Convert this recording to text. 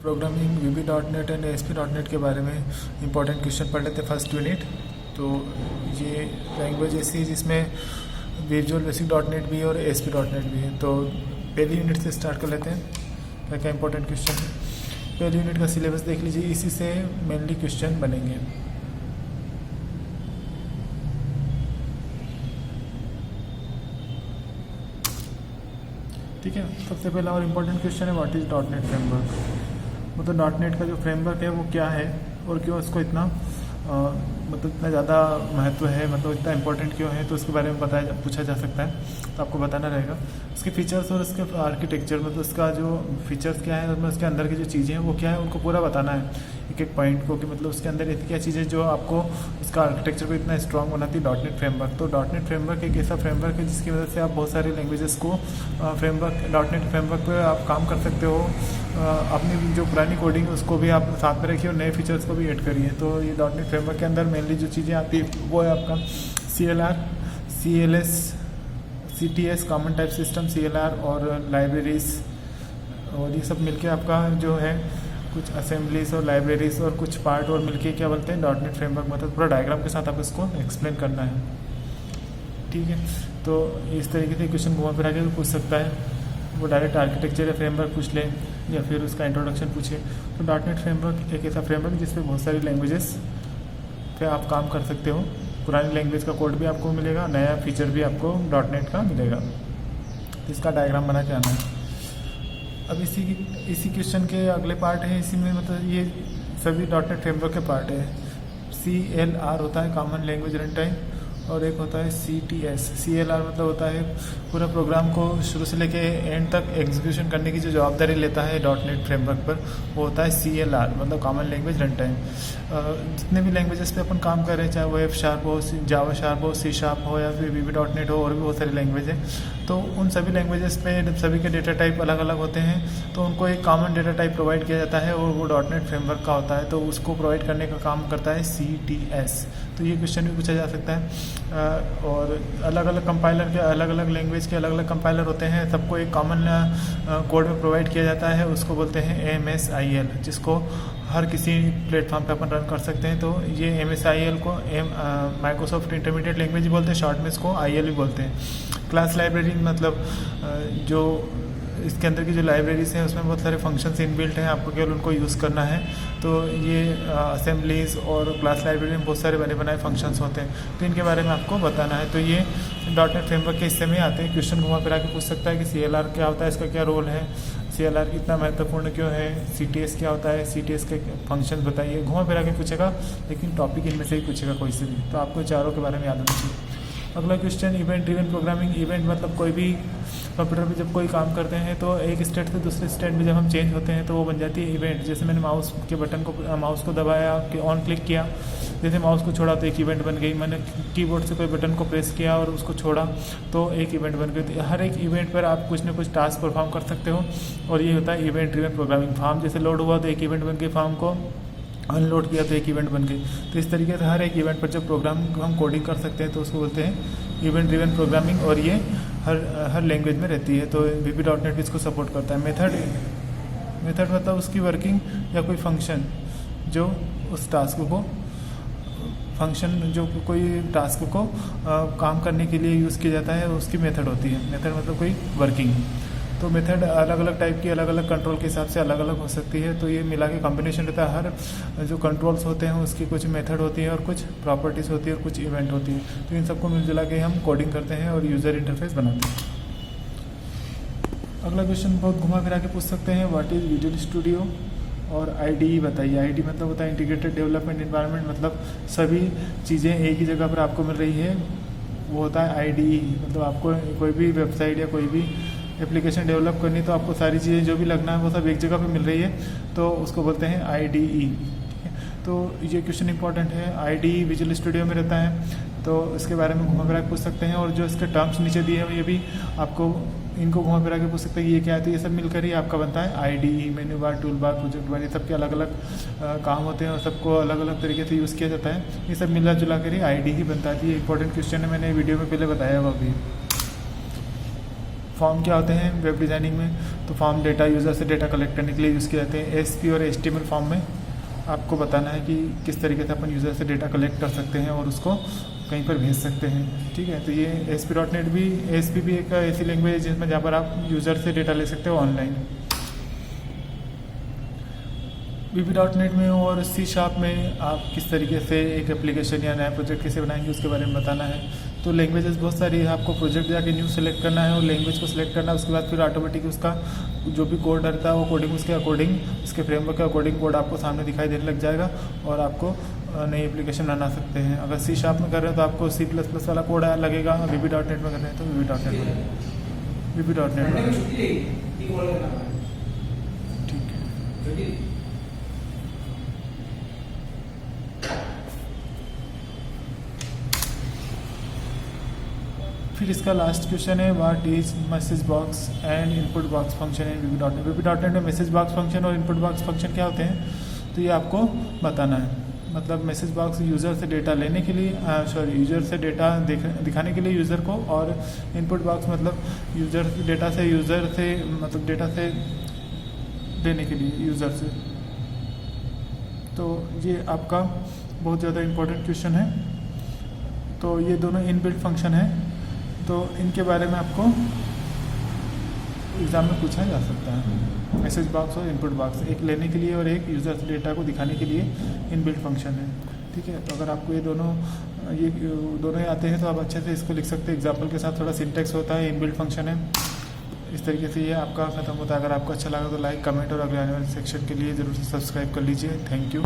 Programming VB.NET and ASP.NET के बारे में इंपॉर्टेंट क्वेश्चन पढ़ लेते हैं फर्स्ट यूनिट। तो ये लैंग्वेज ऐसी है जिसमें विजुअल बेसिक .NET भी है और ASP.NET भी है। तो पहली यूनिट से स्टार्ट कर लेते हैं, क्या क्या इंपॉर्टेंट क्वेश्चन है। पहली यूनिट का सिलेबस देख लीजिए, इसी से मेनली क्वेश्चन बनेंगे। ठीक है, सबसे पहला और इम्पोर्टेंट क्वेश्चन है व्हाट इज़ .NET फ्रेमवर्क। मतलब .NET का जो फ्रेमवर्क है वो क्या है और क्यों उसको इतना मतलब इतना ज़्यादा महत्व है, मतलब इतना इंपॉर्टेंट क्यों है, तो उसके बारे में पूछा जा सकता है। तो आपको बताना रहेगा उसके फीचर्स और उसके आर्किटेक्चर, मतलब उसका जो फीचर्स क्या है और उसके अंदर की जो चीज़ें हैं वो क्या है, उनको पूरा बताना है एक एक पॉइंट को, कि मतलब उसके अंदर ऐसी क्या चीज़ें जो आपको उसका आर्किटेक्चर को इतना स्ट्रॉन्ग बनाती है .NET फ्रेमवर्क। तो .NET फ्रेमवर्क एक ऐसा फ्रेमवर्क है जिसकी वजह से आप बहुत सारे लैंग्वेजेस को .NET फ्रेमवर्क पर आप काम कर सकते हो। अपनी जो पुरानी कोडिंग है उसको भी आप साथ में रखिए और नए फीचर्स को भी ऐड करिए। तो ये .NET फ्रेमवर्क के अंदर मेनली जो चीज़ें आती है वो है आपका CLR, CLS, CTS common type system, CLR और लाइब्रेरीज, और ये सब मिलके आपका जो है कुछ असेंबलीज और लाइब्रेरीज और कुछ पार्ट और मिलके क्या बोलते हैं .NET फ्रेमवर्क। मतलब पूरा डायग्राम के साथ आप इसको एक्सप्लेन करना है। ठीक है, तो इस तरीके से क्वेश्चन घुमा फिरा के पूछ सकता है। वो डायरेक्ट आर्किटेक्चर या फ्रेमवर्क पूछ ले या फिर उसका इंट्रोडक्शन पूछे। तो .NET फ्रेमवर्क एक ऐसा फ्रेमवर्क जिसपे बहुत सारी लैंग्वेजेस पे आप काम कर सकते हो। पुरानी लैंग्वेज का कोड भी आपको मिलेगा, नया फीचर भी आपको .NET का मिलेगा। इसका डायग्राम बना के आना है। अब इसी क्वेश्चन के अगले पार्ट है, इसी में मतलब ये सभी .NET फ्रेमवर्क के पार्ट है। CLR होता है कॉमन लैंग्वेज रन टाइम, और एक होता है CTS। CLR मतलब होता है पूरा प्रोग्राम को शुरू से लेके एंड तक एग्जीक्यूशन करने की जो जवाबदारी लेता है .NET फ्रेमवर्क पर, वो होता है CLR मतलब कॉमन लैंग्वेज रन टाइम। जितने भी लैंग्वेजेस पे अपन काम कर रहे हैं, चाहे वो F# हो, जावा शार्प हो, C# हो या फिर VB.NET हो, और भी बहुत सारी लैंग्वेज है। तो उन सभी लैंग्वेजेस पे सभी के डेटा टाइप अलग अलग होते हैं, तो उनको एक कॉमन डेटा टाइप प्रोवाइड किया जाता है और वो .NET फ्रेमवर्क का होता है। तो उसको प्रोवाइड करने का काम करता है CTS। तो ये क्वेश्चन भी पूछा जा सकता है। और अलग अलग कंपाइलर के अलग अलग लैंग्वेज के अलग अलग कंपाइलर होते हैं, सबको एक कॉमन कोड में प्रोवाइड किया जाता है। उसको बोलते हैं MSIL, जिसको हर किसी प्लेटफॉर्म पे अपन रन कर सकते हैं। तो ये MSIL को माइक्रोसॉफ्ट इंटरमीडिएट लैंग्वेज बोलते हैं, शॉर्ट में इसको IL भी बोलते हैं। क्लास लाइब्रेरी मतलब जो इसके अंदर की जो लाइब्रेरीज हैं उसमें बहुत सारे फंक्शंस इनबिल्ट हैं, आपको केवल उनको यूज़ करना है। तो ये असेंबलीज और क्लास लाइब्रेरी में बहुत सारे बने बनाए फंक्शंस होते हैं, तो इनके बारे में आपको बताना है। तो ये .NET फ्रेमवर्क के हिस्से में आते हैं। क्वेश्चन घुमा फिरा के पूछ सकता है कि CLR क्या होता है, इसका क्या रोल है, CLR इतना महत्वपूर्ण क्यों है, CTS क्या होता है, CTS के फंक्शन बताइए। घुमा फिरा के पूछेगा, लेकिन टॉपिक इनमें से ही पूछेगा कोई से भी। तो आपको चारों के बारे में याद होना चाहिए। अगला question event driven programming. Event मतलब कोई भी कंप्यूटर पे जब कोई काम करते हैं तो एक स्टेट से दूसरे स्टेट में जब हम चेंज होते हैं तो वो बन जाती है इवेंट। जैसे मैंने माउस को दबाया कि ऑन क्लिक किया, जैसे माउस को छोड़ा तो एक इवेंट बन गई। मैंने कीबोर्ड से कोई बटन को प्रेस किया और उसको छोड़ा तो एक इवेंट बन गई। हर एक इवेंट पर आप कुछ ना कुछ टास्क परफॉर्म कर सकते हो, और ये होता है इवेंट ड्रिवन प्रोग्रामिंग। फॉर्म जैसे लोड हुआ तो एक इवेंट बन गई, फॉर्म को अनलोड किया तो एक इवेंट बन गई। तो इस तरीके से हर एक इवेंट पर जब प्रोग्राम हम कोडिंग कर सकते हैं तो उसको बोलते हैं इवेंट ड्रिवन प्रोग्रामिंग, और ये हर लैंग्वेज में रहती है। तो VB.NET इसको सपोर्ट करता है। मेथड मतलब उसकी वर्किंग या कोई फंक्शन जो उस टास्क को कोई टास्क को काम करने के लिए यूज़ किया जाता है, उसकी मेथड होती है। मेथड मतलब कोई वर्किंग। तो मेथड अलग अलग टाइप की अलग अलग कंट्रोल के हिसाब से अलग अलग हो सकती है। तो ये मिला के कॉम्बिनेशन रहता है। हर जो कंट्रोल्स होते हैं उसकी कुछ मेथड होती है और कुछ प्रॉपर्टीज़ होती है और कुछ इवेंट होती है। तो इन सबको मिलजुला के हम कोडिंग करते हैं और यूज़र इंटरफेस बनाते हैं। अगला क्वेश्चन बहुत घुमा फिरा के पूछ सकते हैं, व्हाट इज़ विजुअल स्टूडियो और IDE बताइए। IDE मतलब होता है इंटीग्रेटेड डेवलपमेंट एनवायरनमेंट, मतलब सभी चीज़ें एक ही जगह पर आपको मिल रही है, वो होता है IDE। मतलब आपको कोई भी वेबसाइट या कोई भी एप्लीकेशन डेवलप करनी तो आपको सारी चीज़ें जो भी लगना है वो सब एक जगह पे मिल रही है, तो उसको बोलते हैं IDE। तो ये क्वेश्चन इंपॉर्टेंट है। IDE विजुअल स्टूडियो में रहता है, तो इसके बारे में घुमा फिरा के पूछ सकते हैं। और जो इसके टर्म्स नीचे दिए हैं ये भी आपको इनको घुमा फिरा के पूछ सकते हैं कि ये क्या है। तो ये सब मिलकर ही आपका बनता है IDE। Menu bar, tool bar, project bar, ये सबके अलग अलग काम होते हैं और सबको अलग अलग तरीके से यूज़ किया जाता है। ये सब मिला जुला कर ही IDE बनता है। ये इंपॉर्टेंट क्वेश्चन है, मैंने वीडियो में पहले बताया हुआ भी। फॉर्म क्या होते हैं वेब डिज़ाइनिंग में? तो फॉर्म डेटा यूज़र से डेटा कलेक्ट करने के लिए यूज़ किए जाते हैं। ASP और HTML फॉर्म में आपको बताना है कि किस तरीके से अपन यूज़र से डेटा कलेक्ट कर सकते हैं और उसको कहीं पर भेज सकते हैं। ठीक है, तो ये ASP भी एक ऐसी लैंग्वेज है जिसमें जहाँ पर आप यूज़र से डेटा ले सकते हो ऑनलाइन। VB.NET में और C# में आप किस तरीके से एक एप्लीकेशन या नया प्रोजेक्ट कैसे बनाएंगे उसके बारे में बताना है। तो लैंग्वेजेस बहुत सारी है, आपको प्रोजेक्ट जाके न्यू सेलेक्ट करना है और लैंग्वेज को सिलेक्ट करना है। उसके बाद फिर ऑटोमेटिक उसका जो भी कोड रहता है वो कोडिंग उसके अकॉर्डिंग, उसके फ्रेमवर्क के अकॉर्डिंग कोड आपको सामने दिखाई देने लग जाएगा और आपको नई एप्लीकेशन बना सकते हैं। अगर C# में कर रहे हैं तो आपको C++ वाला कोड लगेगा, VB.NET में कर रहे हैं तो VB.NET ठीक है। फिर इसका लास्ट क्वेश्चन है what is message box and input box function in VB.NET। VB.NEट में मैसेज बॉक्स फंक्शन और इनपुट बॉक्स फंक्शन क्या होते हैं तो ये आपको बताना है। मतलब मैसेज बॉक्स यूज़र से डेटा लेने के लिए यूज़र से डेटा दिखाने के लिए यूज़र को, और इनपुट बॉक्स मतलब डेटा से देने के लिए यूज़र से। तो ये आपका बहुत ज़्यादा इम्पोर्टेंट क्वेश्चन है। तो ये दोनों इनबिल्ट फंक्शन है, तो इनके बारे में आपको एग्ज़ाम में पूछा जा सकता है। मैसेज बॉक्स और इनपुट बॉक्स, एक लेने के लिए और एक यूज़र से डेटा को दिखाने के लिए इनबिल्ट फंक्शन है। ठीक है, तो अगर आपको ये दोनों ही आते हैं तो आप अच्छे से इसको लिख सकते हैं। एग्जाम्पल के साथ थोड़ा सिंटेक्स होता है, इनबिल्ट फंक्शन है। इस तरीके से ये आपका खत्म होता है। अगर आपको अच्छा लगा तो लाइक, कमेंट और अगले आने वाले सेक्शन के लिए ज़रूर से सब्सक्राइब कर लीजिए। Thank you.